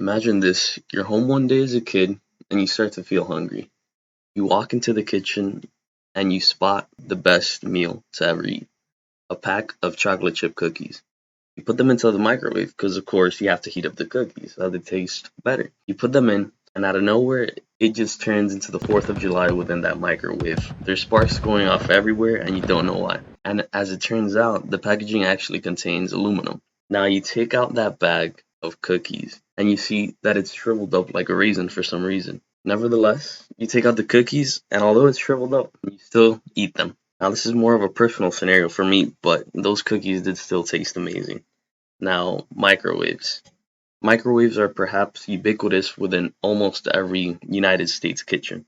Imagine this, you're home one day as a kid and you start to feel hungry. You walk into the kitchen and you spot the best meal to ever eat, a pack of chocolate chip cookies. You put them into the microwave because, of course, you have to heat up the cookies so they taste better. You put them in, and out of nowhere, it just turns into the 4th of July within that microwave. There's sparks going off everywhere, and you don't know why. And as it turns out, the packaging actually contains aluminum. Now, you take out that bag of cookies, and you see that it's shriveled up like a raisin for some reason. Nevertheless, you take out the cookies, and although it's shriveled up, you still eat them. Now, this is more of a personal scenario for me, but those cookies did still taste amazing. Now, microwaves. Microwaves are perhaps ubiquitous within almost every United States kitchen.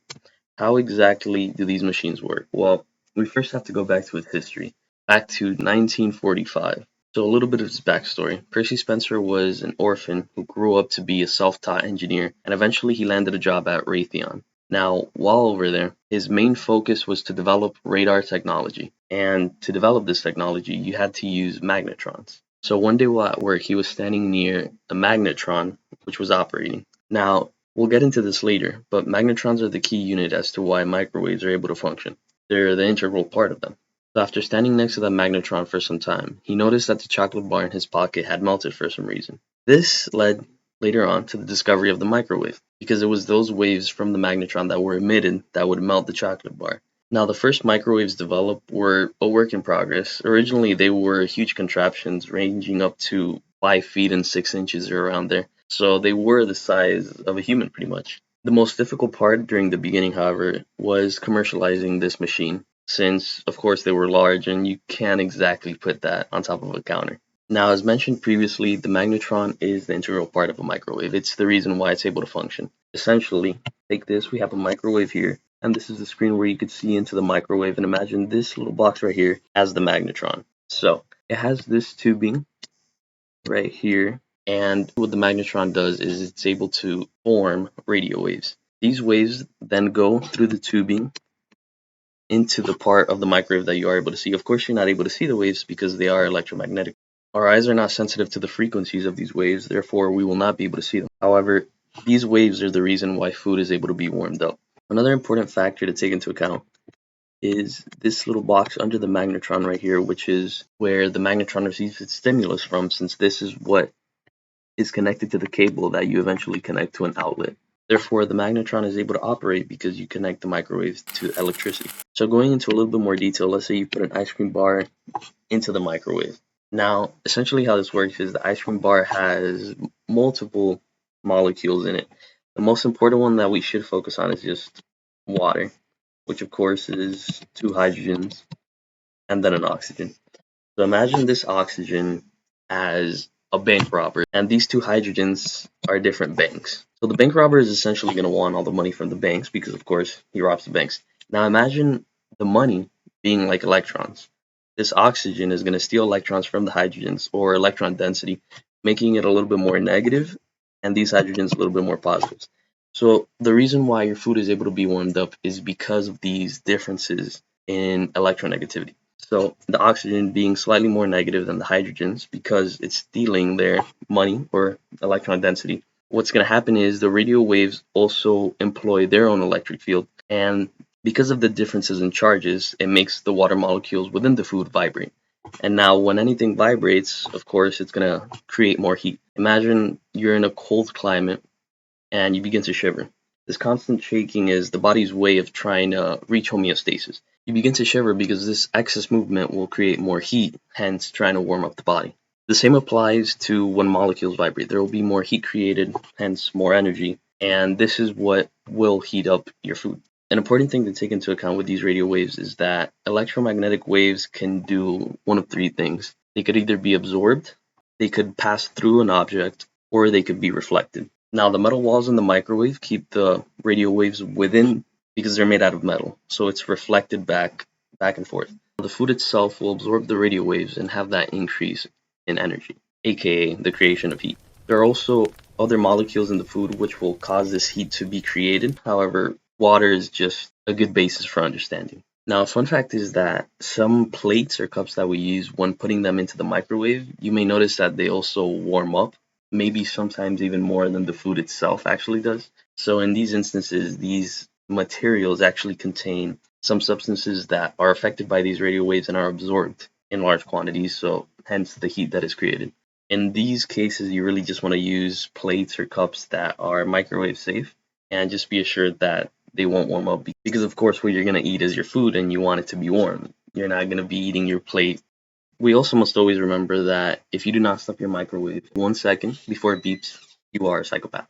How exactly do these machines work? Well, we first have to go back to its history, back to 1945. So, a little bit of his backstory. Percy Spencer was an orphan who grew up to be a self taught engineer, and eventually he landed a job at Raytheon. Now, while over there, his main focus was to develop radar technology. And to develop this technology, you had to use magnetrons. So one day while at work, he was standing near a magnetron, which was operating. Now, we'll get into this later, but magnetrons are the key unit as to why microwaves are able to function. They're the integral part of them. So after standing next to that magnetron for some time, he noticed that the chocolate bar in his pocket had melted for some reason. This led later on to the discovery of the microwave, because it was those waves from the magnetron that were emitted that would melt the chocolate bar. Now, the first microwaves developed were a work in progress. Originally, they were huge contraptions ranging up to 5 feet and 6 inches or around there. So they were the size of a human pretty much. The most difficult part during the beginning, however, was commercializing this machine, since, of course, they were large and you can't exactly put that on top of a counter. Now, as mentioned previously, the magnetron is the integral part of a microwave. It's the reason why it's able to function. Essentially, take this, we have a microwave here, and this is the screen where you could see into the microwave, and imagine this little box right here as the magnetron. So, it has this tubing right here, and what the magnetron does is it's able to form radio waves. These waves then go through the tubing into the part of the microwave that you are able to see. Of course, you're not able to see the waves because they are electromagnetic. Our eyes are not sensitive to the frequencies of these waves, therefore we will not be able to see them. However, these waves are the reason why food is able to be warmed up. Another important factor to take into account is this little box under the magnetron right here, which is where the magnetron receives its stimulus from, since this is what is connected to the cable that you eventually connect to an outlet. Therefore, the magnetron is able to operate because you connect the microwave to electricity. So going into a little bit more detail, let's say you put an ice cream bar into the microwave. Now, essentially how this works is the ice cream bar has multiple molecules in it. The most important one that we should focus on is just water, which of course is two hydrogens and then an oxygen. So imagine this oxygen as a bank robber, and these two hydrogens are different banks. So the bank robber is essentially going to want all the money from the banks because, of course, he robs the banks. Now imagine the money being like electrons. This oxygen is going to steal electrons from the hydrogens, or electron density, making it a little bit more negative, and these hydrogens a little bit more positives. So the reason why your food is able to be warmed up is because of these differences in electronegativity. So the oxygen being slightly more negative than the hydrogens because it's stealing their money or electron density. What's going to happen is the radio waves also employ their own electric field, and because of the differences in charges, it makes the water molecules within the food vibrate. And now when anything vibrates, of course, it's going to create more heat. Imagine you're in a cold climate and you begin to shiver. This constant shaking is the body's way of trying to reach homeostasis. You begin to shiver because this excess movement will create more heat, hence trying to warm up the body. The same applies to when molecules vibrate. There will be more heat created, hence more energy, and this is what will heat up your food. An important thing to take into account with these radio waves is that electromagnetic waves can do one of three things. They could either be absorbed, they could pass through an object, or they could be reflected. Now, the metal walls in the microwave keep the radio waves within because they're made out of metal, so it's reflected back and forth. The food itself will absorb the radio waves and have that increase in energy, aka the creation of heat. There are also other molecules in the food which will cause this heat to be created. However, water is just a good basis for understanding. Now, a fun fact is that some plates or cups that we use when putting them into the microwave, you may notice that they also warm up maybe sometimes even more than the food itself actually does. So in these instances, these materials actually contain some substances that are affected by these radio waves and are absorbed in large quantities, so hence the heat that is created. In these cases, you really just want to use plates or cups that are microwave safe and just be assured that they won't warm up because of course what you're going to eat is your food and you want it to be warm. You're not going to be eating your plate. We also must always remember that if you do not stop your microwave 1 second before it beeps, you are a psychopath.